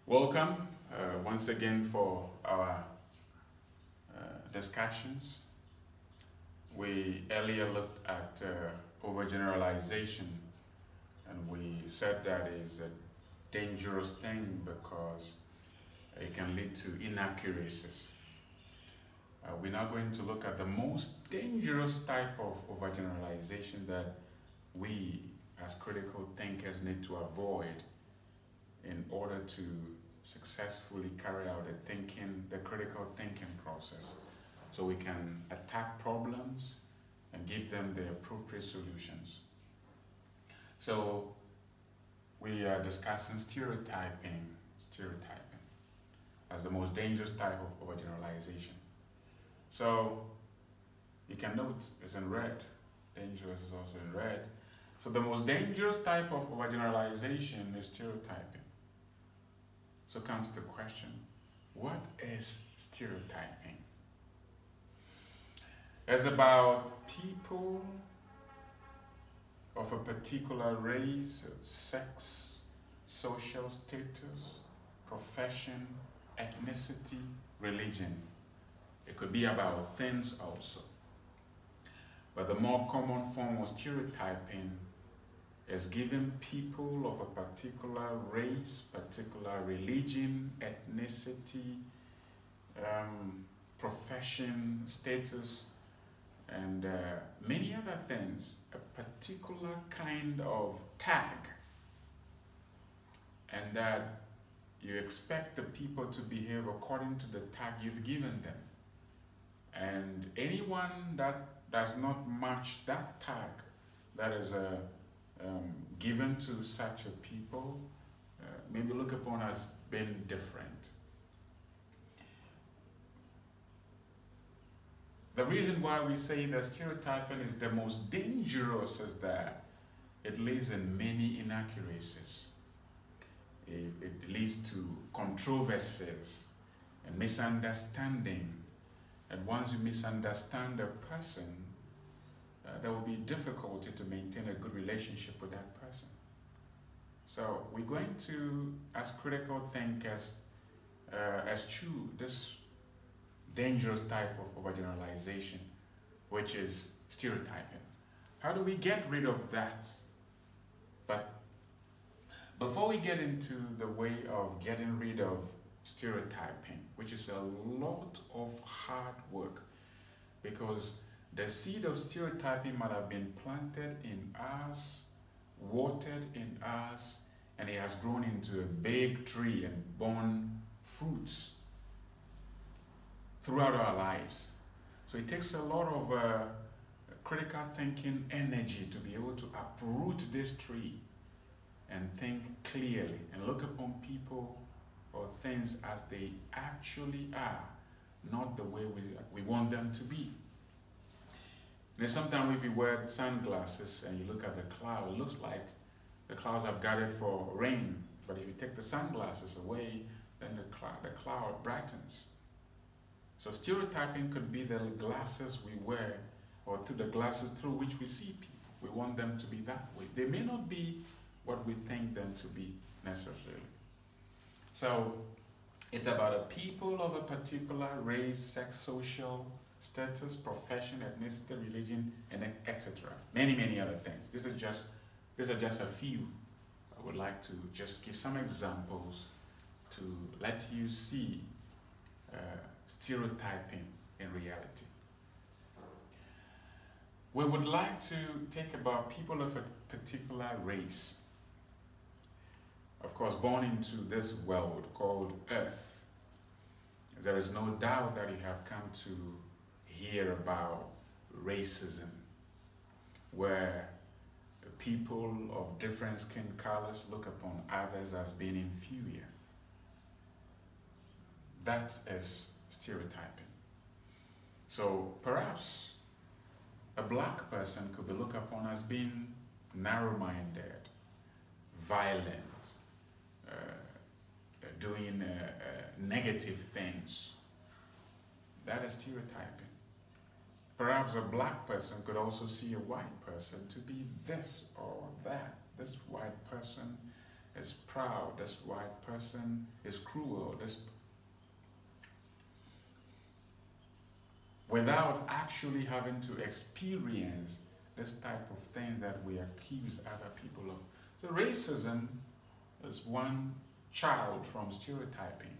Welcome once again for our discussions. We earlier looked at overgeneralization, and we said that is a dangerous thing because it can lead to inaccuracies. We're now going to look at the most dangerous type of overgeneralization that we as critical thinkers need to avoid in order to successfully carry out the critical thinking process, so we can attack problems and give them the appropriate solutions. So we are discussing stereotyping as the most dangerous type of overgeneralization. So you can note it's in red. Dangerous is also in red. So the most dangerous type of overgeneralization is stereotyping. So comes the question, what is stereotyping? It's about people of a particular race, sex, social status, profession, ethnicity, religion. It could be about things also. But the more common form of stereotyping is giving people of a particular race, particular religion, ethnicity, profession, status, and many other things, a particular kind of tag, and that you expect the people to behave according to the tag you've given them. And anyone that does not match that tag that is given to such a people, maybe look upon as being different. The reason why we say that stereotyping is the most dangerous is that it leads in many inaccuracies. It leads to controversies and misunderstanding. And once you misunderstand a person, there will be difficulty to maintain a good relationship with that person. So we're going to, as critical thinkers, eschew this dangerous type of overgeneralization, which is stereotyping. How do we get rid of that? But before we get into the way of getting rid of stereotyping, which is a lot of hard work, because the seed of stereotyping might have been planted in us, watered in us, and it has grown into a big tree and borne fruits throughout our lives. So it takes a lot of critical thinking energy to be able to uproot this tree and think clearly and look upon people or things as they actually are, not the way we want them to be. And sometimes if you wear sunglasses and you look at the cloud, it looks like the clouds have gathered for rain. But if you take the sunglasses away, then the cloud brightens. So stereotyping could be the glasses we wear, or through the glasses through which we see people. We want them to be that way. They may not be what we think them to be necessarily. So it's about a people of a particular race, sex, social status, profession, ethnicity, religion, and etc. Many, many other things. These are just a few. I would like to just give some examples to let you see stereotyping in reality. We would like to think about people of a particular race. Of course, born into this world called Earth, there is no doubt that you have come to hear about racism, where people of different skin colors look upon others as being inferior. That is stereotyping. So perhaps a black person could be looked upon as being narrow-minded, violent, doing negative things. That is stereotyping. Perhaps a black person could also see a white person to be this or that. This white person is proud, this white person is cruel, without actually having to experience this type of thing that we accuse other people of. So racism is one child from stereotyping.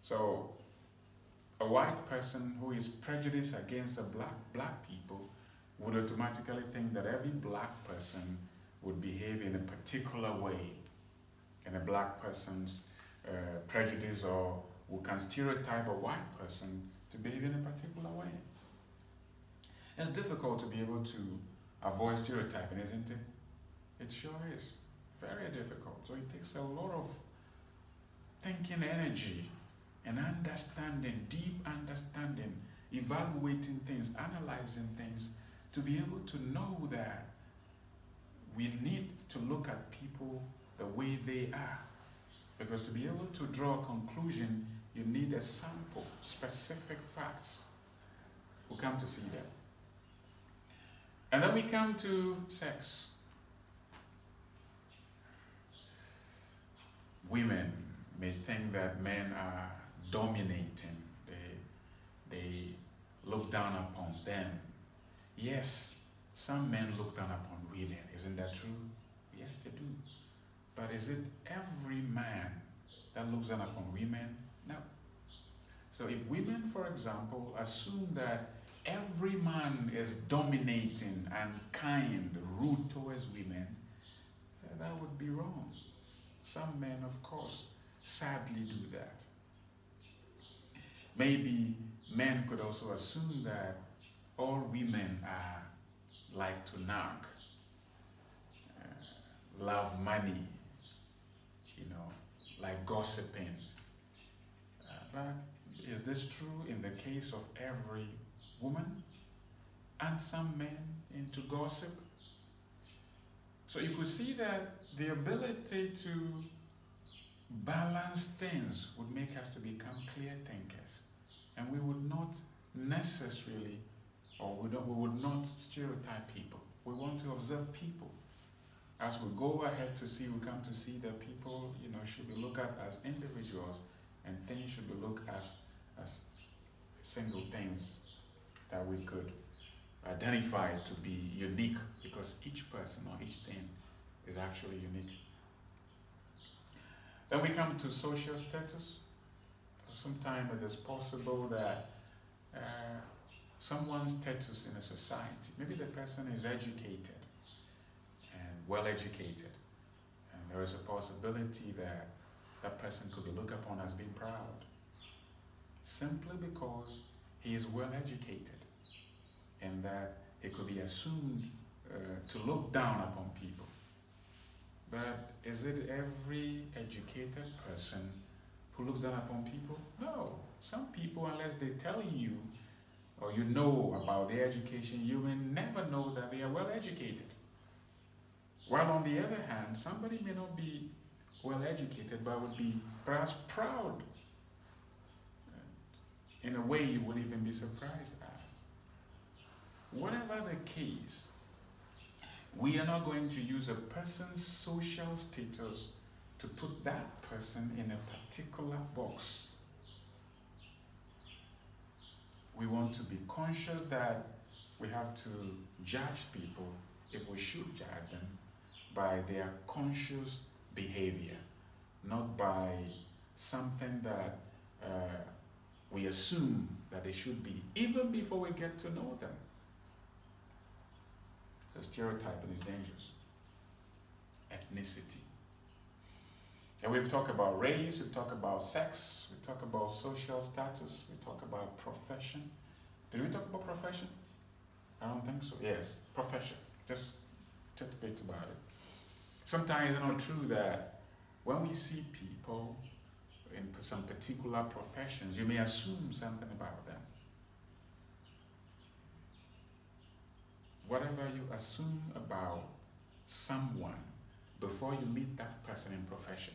So a white person who is prejudiced against a black people would automatically think that every black person would behave in a particular way, in a black person's prejudice, or who can stereotype a white person to behave in a particular way. It's difficult to be able to avoid stereotyping, isn't it? It sure is. Very difficult. So it takes a lot of thinking energy and understanding, deep understanding, evaluating things, analyzing things, to be able to know that we need to look at people the way they are. Because to be able to draw a conclusion, you need a sample, specific facts. We'll come to see that. And then we come to sex. Women may think that men are dominating. They look down upon them. Yes, some men look down upon women. Isn't that true? Yes, they do. But is it every man that looks down upon women? No. So if women, for example, assume that every man is dominating and kind, rude towards women, that would be wrong. Some men, of course, sadly do that. Maybe men could also assume that all women are like to knock, love money, like gossiping. But is this true in the case of every woman? And some men into gossip? So you could see that the ability to balance things would make us to become clear thinkers. And we would not necessarily, or we would not stereotype people. We want to observe people. As we go ahead to see, we come to see that people, should be looked at as individuals, and things should be looked at as single things that we could identify to be unique, because each person or each thing is actually unique. Then we come to social status. Sometimes it is possible that someone's status in a society, maybe the person is educated and well educated, and there is a possibility that that person could be looked upon as being proud, simply because he is well educated, and that it could be assumed to look down upon people. But is it every educated person who looks down upon people? No. Some people, unless they're telling you or you know about their education, you may never know that they are well educated. While on the other hand, somebody may not be well educated but would be perhaps proud in a way you wouldn't even be surprised at. Whatever the case, we are not going to use a person's social status to put that person in a particular box. We want to be conscious that we have to judge people, if we should judge them, by their conscious behavior, not by something that we assume that they should be, even before we get to know them. So stereotyping is dangerous. Ethnicity. And we've talked about race, we've talked about sex, we talk about social status, we talk about profession. Did we talk about profession? I don't think so. Yes, profession. Just tidbits about it. Sometimes it's not true that when we see people in some particular professions, you may assume something about them. Whatever you assume about someone before you meet that person in profession.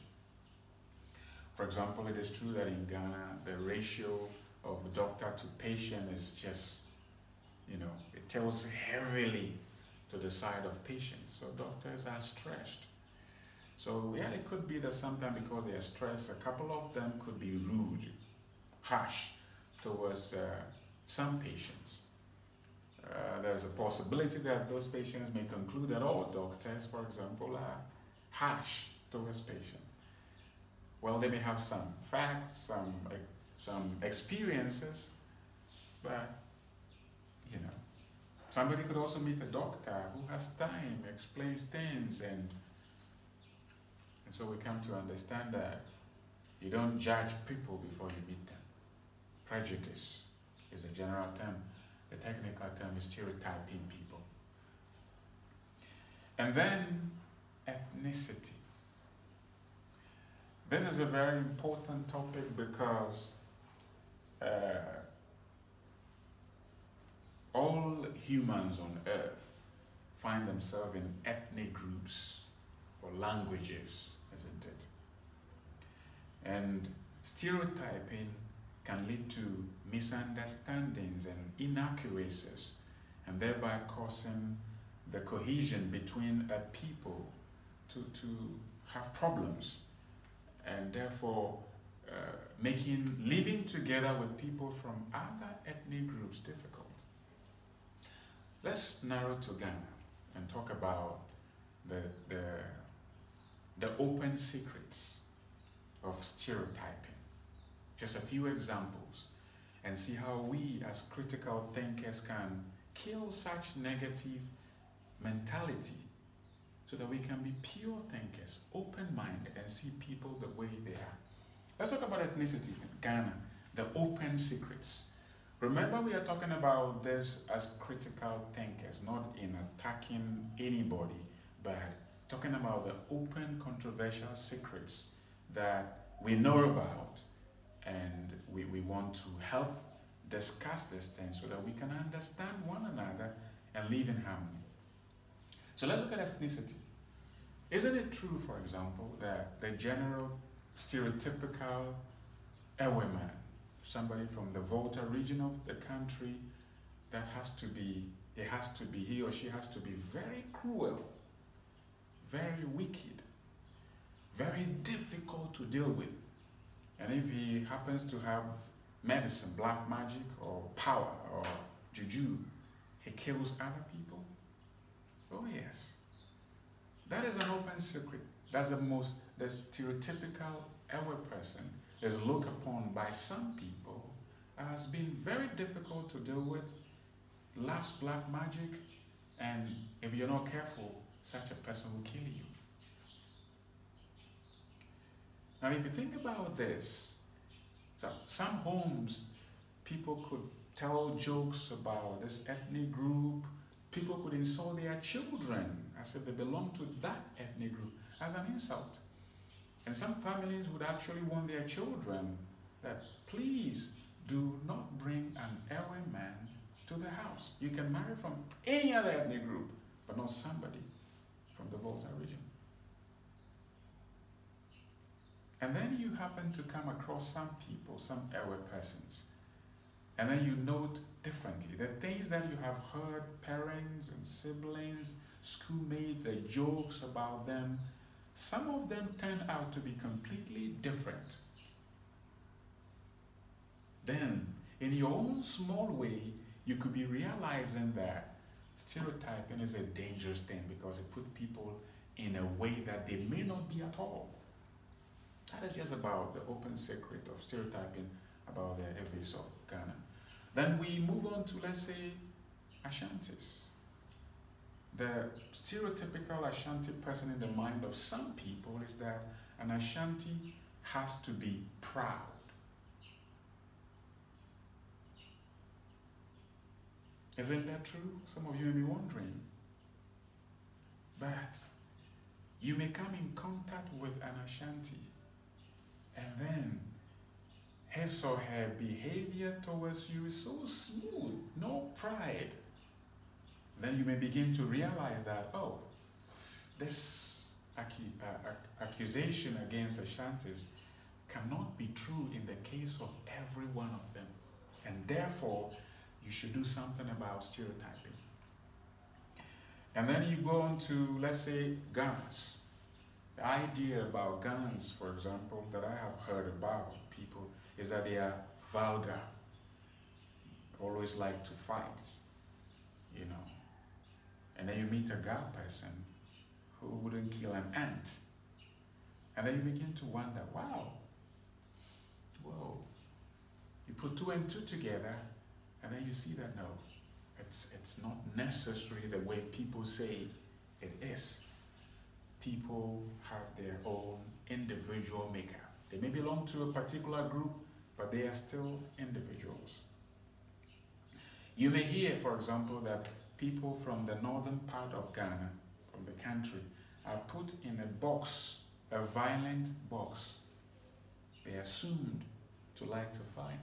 For example, it is true that in Ghana, the ratio of doctor to patient is just, it tells heavily to the side of patients. So doctors are stretched. So yeah, it could be that sometimes because they are stressed, a couple of them could be rude, harsh towards some patients. There's a possibility that those patients may conclude that all doctors, for example, are harsh towards patients. Well, they may have some facts, some experiences, but you know, somebody could also meet a doctor who has time, explains things, and so we come to understand that you don't judge people before you meet them. Prejudice is a general term. The technical term is stereotyping people. And then ethnicity. This is a very important topic because all humans on earth find themselves in ethnic groups or languages, isn't it? And stereotyping can lead to misunderstandings and inaccuracies, and thereby causing the cohesion between a people to have problems, and therefore making living together with people from other ethnic groups difficult. Let's narrow to Ghana and talk about the open secrets of stereotyping. Just a few examples, and see how we as critical thinkers can kill such negative mentality so that we can be pure thinkers, open-minded, and see people the way they are. Let's talk about ethnicity in Ghana, the open secrets. Remember, we are talking about this as critical thinkers, not in attacking anybody, but talking about the open, controversial secrets that we know about, and we want to help discuss these things so that we can understand one another and live in harmony. So let's look at ethnicity. Isn't it true, for example, that the general stereotypical Ewe man, somebody from the Volta region of the country, that he or she has to be very cruel, very wicked, very difficult to deal with. And if he happens to have medicine, black magic, or power, or juju, he kills other people? Oh yes. That is an open secret. That's the stereotypical Ewe person is looked upon by some people as being very difficult to deal with, loves black magic, and if you're not careful, such a person will kill you. Now, if you think about this, so some homes, people could tell jokes about this ethnic group. People could insult their children as if they belong to that ethnic group as an insult. And some families would actually warn their children that please do not bring an Ewe man to the house. You can marry from any other ethnic group, but not somebody from the Volta region. And then you happen to come across some people, some Ewe persons, and then you note differently the things that you have heard parents and siblings, schoolmates, the jokes about them. Some of them turn out to be completely different. Then, in your own small way, you could be realizing that stereotyping is a dangerous thing because it puts people in a way that they may not be at all. That is just about the open secret of stereotyping about the Ebis of Ghana. Then we move on to, let's say, Ashantis. The stereotypical Ashanti person in the mind of some people is that an Ashanti has to be proud. Isn't that true? Some of you may be wondering. But you may come in contact with an Ashanti, and then his or her behavior towards you is so smooth, no pride. Then you may begin to realize that, oh, this accusation against Ashantis cannot be true in the case of every one of them. And therefore, you should do something about stereotyping. And then you go on to, let's say, Ghanas. The idea about guns, for example, that I have heard about people is that they are vulgar, always like to fight, you know. And then you meet a guy person who wouldn't kill an ant. And then you begin to wonder, wow, whoa. You put 2 and 2 together, and then you see that no, it's not necessarily the way people say it is. People have their own individual makeup. They may belong to a particular group, but they are still individuals. You may hear, for example, that people from the northern part of Ghana, from the country, are put in a box, a violent box. They are assumed to like to fight.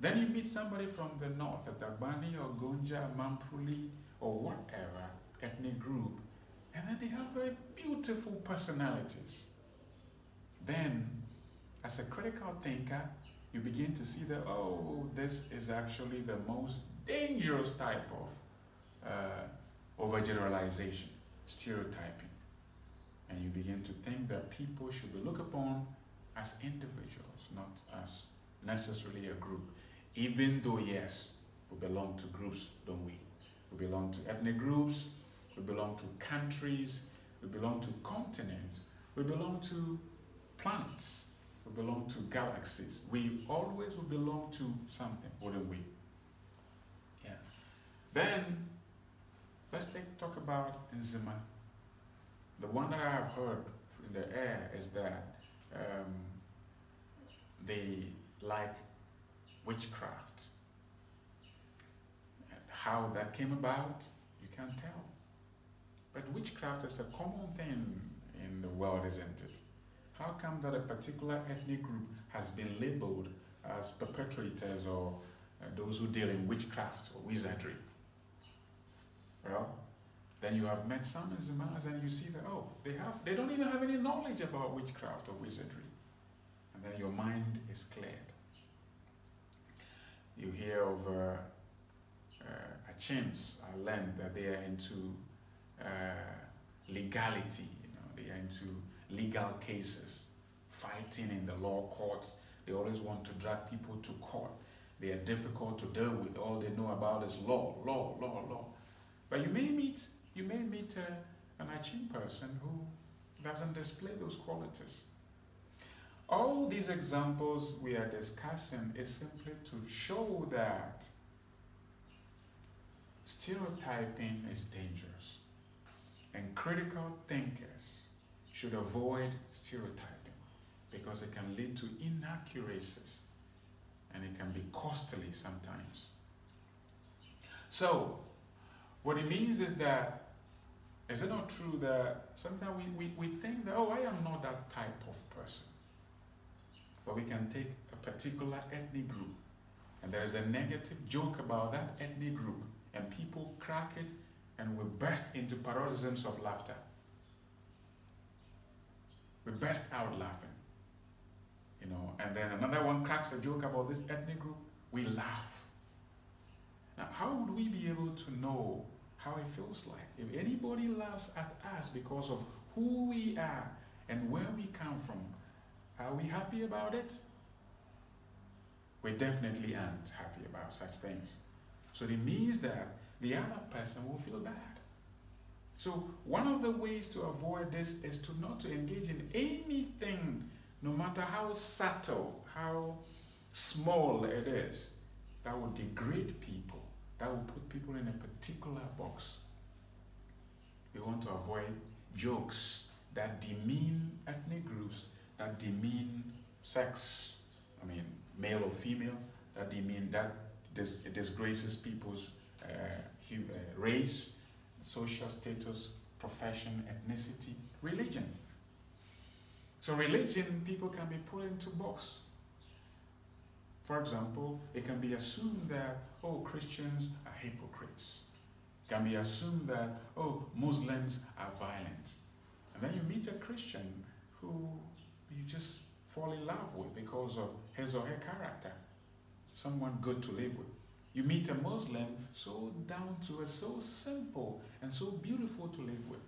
Then you meet somebody from the north, a Dagbani or Gonja, Mampuli, or whatever ethnic group, and then they have very beautiful personalities. Then, as a critical thinker, you begin to see that, oh, this is actually the most dangerous type of overgeneralization, stereotyping. And you begin to think that people should be looked upon as individuals, not as necessarily a group. Even though, yes, we belong to groups, don't we? We belong to ethnic groups, we belong to countries, we belong to continents, we belong to planets, we belong to galaxies. We always will belong to something, wouldn't we? Yeah. Then, let's talk about Enzyma. The one that I have heard in the air is that they like witchcraft. And how that came about, you can't tell. But witchcraft is a common thing in the world, isn't it? How come that a particular ethnic group has been labeled as perpetrators or those who deal in witchcraft or wizardry? Well, then you have met some Enzymas and you see that, oh, they don't even have any knowledge about witchcraft or wizardry. And then your mind is cleared. You hear of Achims, I learned that they are into legality, you know, they are into legal cases, fighting in the law courts. They always want to drag people to court. They are difficult to deal with. All they know about is law. But you may meet an Achim person who doesn't display those qualities. All these examples we are discussing is simply to show that stereotyping is dangerous, and critical thinkers should avoid stereotyping because it can lead to inaccuracies and it can be costly sometimes. So, what it means is that, is it not true that sometimes we think that, oh, I am not that type of person. But we can take a particular ethnic group and there is a negative joke about that ethnic group and people crack it and we burst into paroxysms of laughter. We burst out laughing, you know, and then another one cracks a joke about this ethnic group, we laugh. Now, how would we be able to know how it feels like? If anybody laughs at us because of who we are and where we come from, are we happy about it? We definitely aren't happy about such things. So it means that the other person will feel bad. So one of the ways to avoid this is to not to engage in anything, no matter how subtle, how small it is, that will degrade people, that will put people in a particular box. We want to avoid jokes that demean ethnic groups, that demean sex, male or female, that disgraces people's race, social status, profession, ethnicity, religion. So religion, people can be put into box. For example, it can be assumed that, oh, Christians are hypocrites. It can be assumed that, oh, Muslims are violent. And then you meet a Christian who you just fall in love with because of his or her character. Someone good to live with. You meet a Muslim so down to earth, so simple and so beautiful to live with.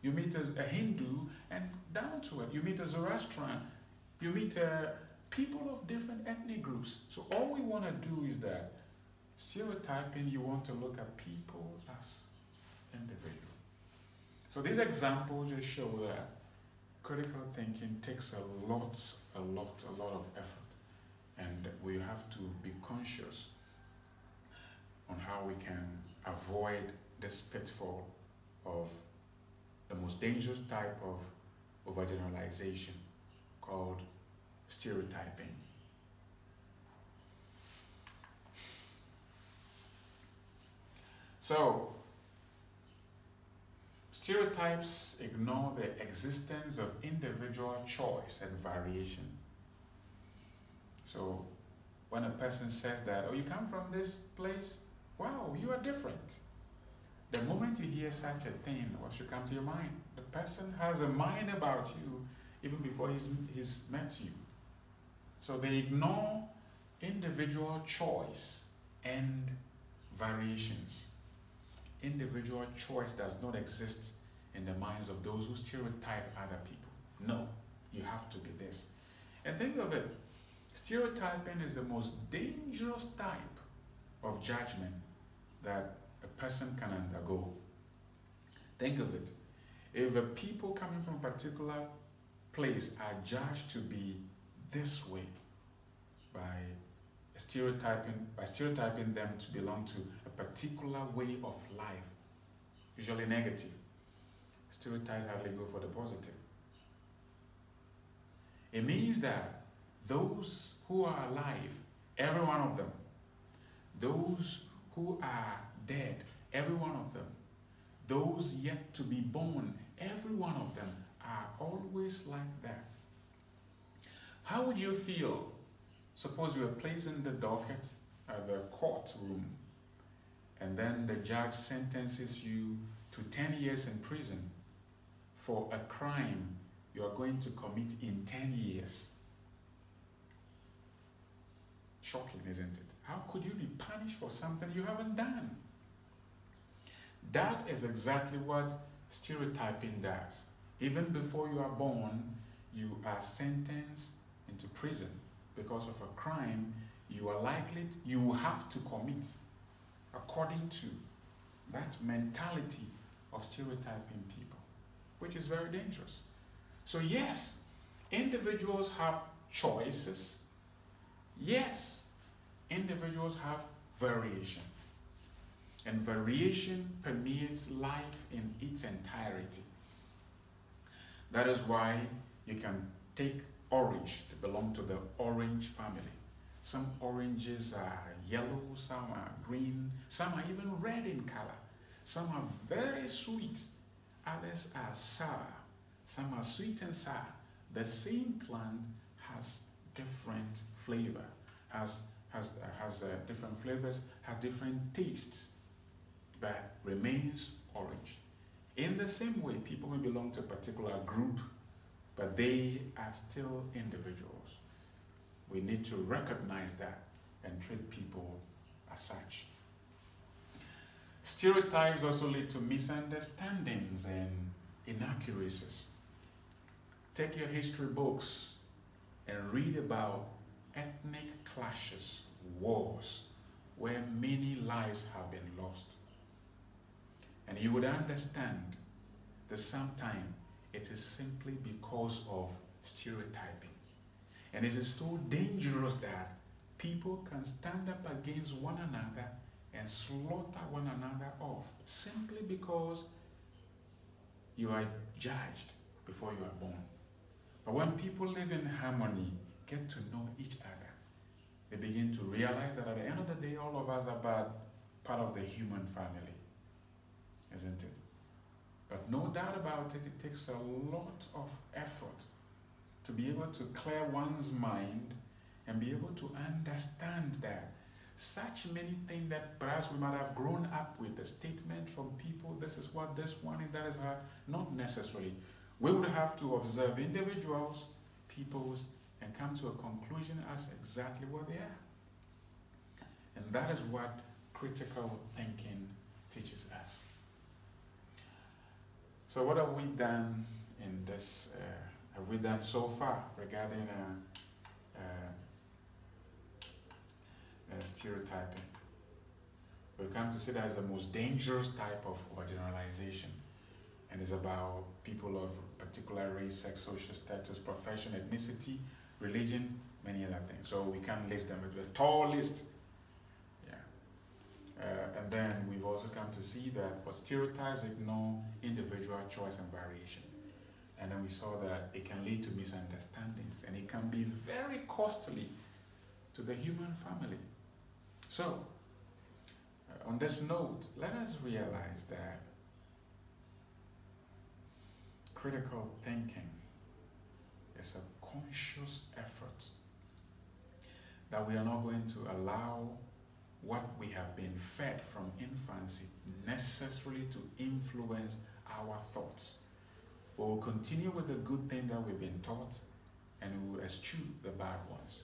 You meet a Hindu, and down to it, you meet a Zoroastrian, you meet people of different ethnic groups. So all we want to do is that stereotyping, you want to look at people as individuals. So these examples just show that critical thinking takes a lot of effort, and we have to be conscious on how we can avoid this pitfall of the most dangerous type of overgeneralization called stereotyping. So, stereotypes ignore the existence of individual choice and variation. So, when a person says that, oh, you come from this place, wow, you are different. The moment you hear such a thing, what should come to your mind? The person has a mind about you even before he's met you. So they ignore individual choice and variations. Individual choice does not exist in the minds of those who stereotype other people. No, you have to be this. And think of it, stereotyping is the most dangerous type of judgment that a person can undergo. Think of it. If the people coming from a particular place are judged to be this way by stereotyping them to belong to a particular way of life, usually negative, stereotypes hardly go for the positive. It means that those who are alive, every one of them, those who are dead, every one of them, those yet to be born, every one of them are always like that. How would you feel? Suppose you were placed in the docket at the courtroom, and then the judge sentences you to 10 years in prison for a crime you are going to commit in 10 years. Shocking, isn't it? How could you be punished for something you haven't done? That is exactly what stereotyping does. Even before you are born, you are sentenced into prison because of a crime you are likely, you have to commit according to that mentality of stereotyping people, which is very dangerous. So yes, individuals have choices. Yes, individuals have variation. And variation permeates life in its entirety. That is why you can take orange, they belong to the orange family. Some oranges are yellow, some are green, some are even red in color. Some are very sweet, others are sour. Some are sweet and sour. The same plant has different flavor, has different flavors, has different tastes, but remains orange. In the same way, people may belong to a particular group, but they are still individuals. We need to recognize that and treat people as such. Stereotypes also lead to misunderstandings and inaccuracies. Take your history books and read about ethnic clashes, wars, where many lives have been lost. And you would understand that sometimes it is simply because of stereotyping. And it is so dangerous that people can stand up against one another and slaughter one another off simply because you are judged before you are born. But when people live in harmony, get to know each other, they begin to realize that at the end of the day, all of us are part of the human family, isn't it? But no doubt about it, it takes a lot of effort to be able to clear one's mind and be able to understand that such many things that perhaps we might have grown up with, the statement from people, this is what this one is, that is her, not necessarily. We would have to observe individuals, peoples, and come to a conclusion as exactly what they are. And that is what critical thinking teaches us. So what have we done in this, have we done so far regarding stereotyping? We come to see that as the most dangerous type of overgeneralization, and it's about people of particular race, sex, social status, profession, ethnicity, religion, many other things. So we can't list them. It's a tall list. And then we've also come to see that for stereotypes ignore individual choice and variation. And then we saw that it can lead to misunderstandings, and it can be very costly to the human family. So, on this note, let us realize that critical thinking is a conscious effort, that we are not going to allow what we have been fed from infancy necessarily to influence our thoughts. We will continue with the good thing that we've been taught, and we will eschew the bad ones,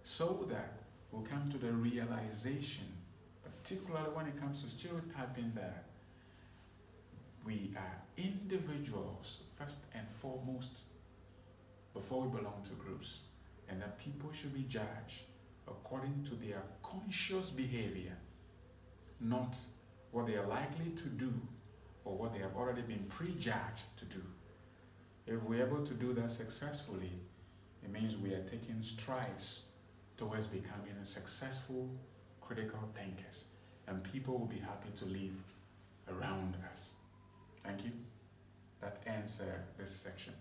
so that we'll come to the realization, particularly when it comes to stereotyping, that we are individuals first and foremost before we belong to groups, and that people should be judged according to their conscious behavior, not what they are likely to do or what they have already been prejudged to do. If we're able to do that successfully, it means we are taking strides towards becoming a successful critical thinkers, and people will be happy to live around us. Thank you. That ends this section.